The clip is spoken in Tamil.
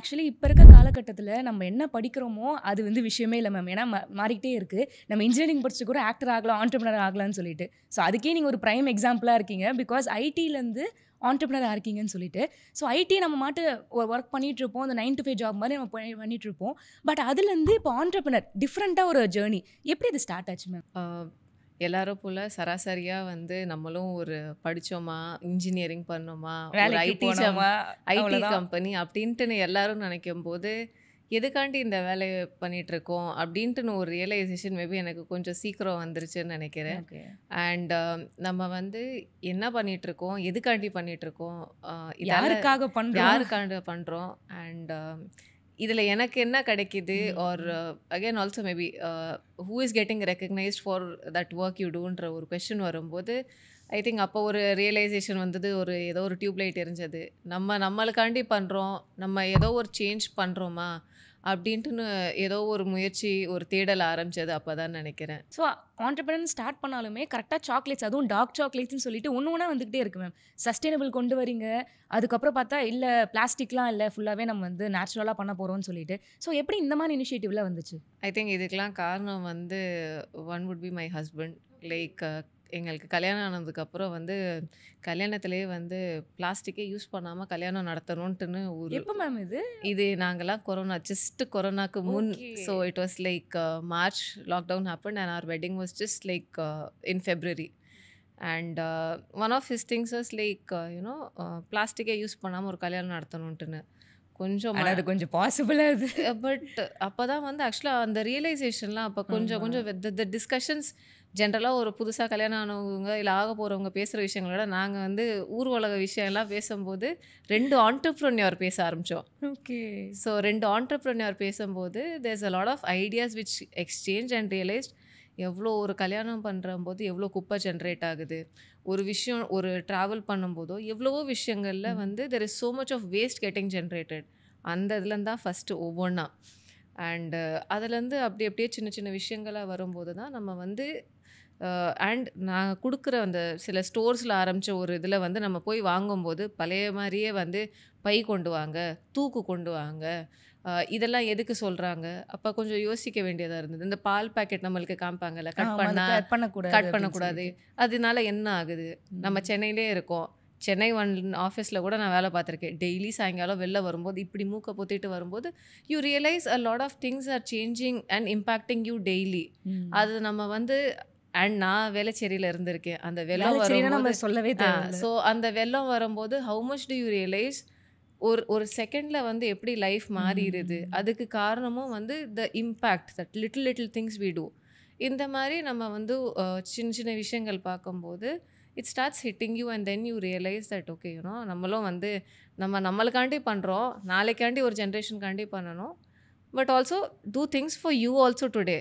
ஆக்சுவலி இப்போ இருக்க காலகட்டத்தில் நம்ம என்ன படிக்கிறோமோ அது வந்து விஷயமே இல்லை மேம். ஏன்னா மாறிக்கிட்டே இருக்குது. நம்ம இன்ஜினியரிங் படிச்சுட்டு கூட ஆக்டர் ஆகலாம், ஆண்டர்பிரினர் ஆகலாம்னு சொல்லிட்டு. ஸோ அதுக்கே நீங்கள் ஒரு ப்ரைம் எக்ஸாம்பிளாக இருக்கீங்க. பிகாஸ் ஐடியிலேருந்து ஆண்டர்பிரினர் இருக்கீங்கன்னு சொல்லிட்டு. ஸோ ஐடி நம்ம மாட்டு ஒர்க் பண்ணிட்டு இருப்போம். அந்த 9 to 5 ஜாப் மாதிரி நம்ம பண்ணிட்டு இருப்போம். பட் அதுலேருந்து இப்போ ஆண்டர்பிரினர் டிஃப்ரெண்ட்டாக ஒரு ஜேர்னி எப்படி இது ஸ்டார்ட் ஆச்சு மேம்? எல்லாரும் போல் சராசரியாக வந்து நம்மளும் ஒரு படித்தோமா, இன்ஜினியரிங் பண்ணோமா, ஒரு வேலைக்கு போனோமா, ஐடி அவ்வளவுதான். கம்பெனி அப்படின்ட்டுன்னு எல்லாரும் நினைக்கும் போது எதுக்காண்டி இந்த வேலையை பண்ணிட்டு இருக்கோம் அப்படின்ட்டுன்னு ஒரு ரியலைசேஷன் மேபி எனக்கு கொஞ்சம் சீக்கிரம் வந்துருச்சுன்னு நினைக்கிறேன். ஓகே. அண்ட் நம்ம வந்து என்ன பண்ணிட்டு இருக்கோம், எதுக்காண்டி பண்ணிட்டு இருக்கோம், யாருக்காக பண்ணுறோம்? யாருக்காண்டி பண்ணுறோம், அண்ட் இதில் எனக்கு என்ன கிடைக்குது, are again also maybe who is getting recognised for that work you டூன்ற ஒரு கொஷின் வரும்போது ஐ திங்க் அப்போ ஒரு ரியலைசேஷன் வந்தது. ஏதோ ஒரு டியூப்லைட் எரிஞ்சது. நம்மளுக்காண்டி பண்ணுறோம், நம்ம ஏதோ ஒரு சேஞ்ச் பண்ணுறோமா அப்படின்ட்டுன்னு ஏதோ ஒரு முயற்சி, ஒரு தேடல் ஆரம்பிச்சது அப்போ தான் நினைக்கிறேன். ஸோ ஆண்டர்பிரினர் ஸ்டார்ட் பண்ணாலுமே கரெக்டாக சாக்லேட்ஸ், அதுவும் டார்க் சாக்லேட்ஸ்னு சொல்லிட்டு ஒன்று ஒன்றா வந்துக்கிட்டே இருக்கு மேம். சஸ்டைனபிள் கொண்டு வரீங்க, அதுக்கப்புறம் பார்த்தா இல்லை பிளாஸ்டிக்லாம் இல்லை, ஃபுல்லாகவே நம்ம வந்து நேச்சுரலாக பண்ண போகிறோம்னு சொல்லிட்டு. ஸோ எப்படி இந்த மாதிரி இனிஷியேட்டிவ்லாம் வந்துச்சு? ஐ திங்க் இதுக்கெலாம் காரணம் வந்து one would be my husband. Like எங்களுக்கு கல்யாணம் ஆனதுக்கப்புறம் வந்து கல்யாணத்துலேயே வந்து பிளாஸ்டிக்கே யூஸ் பண்ணாமல் கல்யாணம் நடத்தணுன்ட்டுன்னு எப்போ மேம் இது நாங்கள்லாம் கொரோனாக்கு முன். So it was like March lockdown happen and our wedding was just like in February. And one of his things was like you know பிளாஸ்டிக்கே யூஸ் பண்ணாமல் ஒரு கல்யாணம் நடத்தணுன்ட்டுன்னு கொஞ்சம் அது கொஞ்சம் பாசிபிளாக அது. பட் அப்போ தான் வந்து ஆக்சுவலாக அந்த ரியலைசேஷன்லாம் அப்போ கொஞ்சம் த டிஸ்கஷன்ஸ் ஜென்ரலாக ஒரு புதுசாக கல்யாணம் ஆனவங்க இல்லை ஆக போகிறவங்க பேசுகிற விஷயங்களோட நாங்கள் வந்து ஊர் உலக விஷயம்லாம் பேசும்போது 2 ஆண்டர்ப்ரனியர் பேச ஆரம்பித்தோம். ஓகே. ஸோ 2 ஆண்டர்ப்ரனியர் பேசும்போது there's a lot of ideas which exchange and realised எவ்வளோ ஒரு கல்யாணம் பண்ணுறம்போது எவ்வளோ குப்பை ஜென்ரேட் ஆகுது, ஒரு விஷயம் ஒரு ட்ராவல் பண்ணும்போதோ எவ்வளவோ விஷயங்களில் வந்து there is so much of waste getting generated. அந்த இதுலேருந்து தான் ஃபஸ்ட்டு ஒவ்வொன்றா அண்டு அதுலேருந்து அப்படியே சின்ன சின்ன விஷயங்களாக வரும்போது தான் நம்ம வந்து அண்ட் நான் கொடுக்குற அந்த சில ஸ்டோர்ஸில் ஆரம்பித்த ஒரு இதில் வந்து நம்ம போய் வாங்கும்போது பழைய மாதிரியே வந்து பை கொண்டு வாங்க, தூக்கு கொண்டு வாங்க, இதெல்லாம் எதுக்கு சொல்கிறாங்க. அப்போ கொஞ்சம் யோசிக்க வேண்டியதாக இருந்தது. இந்த பால் பேக்கெட் நம்மளுக்கு காமிப்பாங்கல்ல, கட் பண்ணக்கூடாது, அதனால என்ன ஆகுது. நம்ம சென்னையிலே இருக்கோம், சென்னை ஆஃபீஸில் கூட நான் வேலை பார்த்துருக்கேன். டெய்லி சாயங்காலம் வெளில வரும்போது இப்படி மூக்கை பொத்திட்டு வரும்போது you realise a lot of things are changing and impacting you daily. அது நம்ம வந்து அண்ட் நான் வேளச்சேரியில் இருந்திருக்கேன். அந்த வெள்ளம் வரும்போது சொல்லவே தேவை. ஸோ அந்த வெள்ளம் வரும்போது how much do you realise ஒரு செகண்டில் வந்து எப்படி லைஃப் மாறிடுது. அதுக்கு காரணமும் வந்து the impact that little things we do. இந்த மாதிரி நம்ம வந்து சின்ன சின்ன விஷயங்கள் பார்க்கும்போது it starts hitting you and then you realise that okay you know நம்மளும் வந்து நம்மளுக்காண்டி பண்ணுறோம், நாளைக்காண்டி ஒரு ஜென்ரேஷனுக்காண்டி பண்ணணும். But also do things for you also today.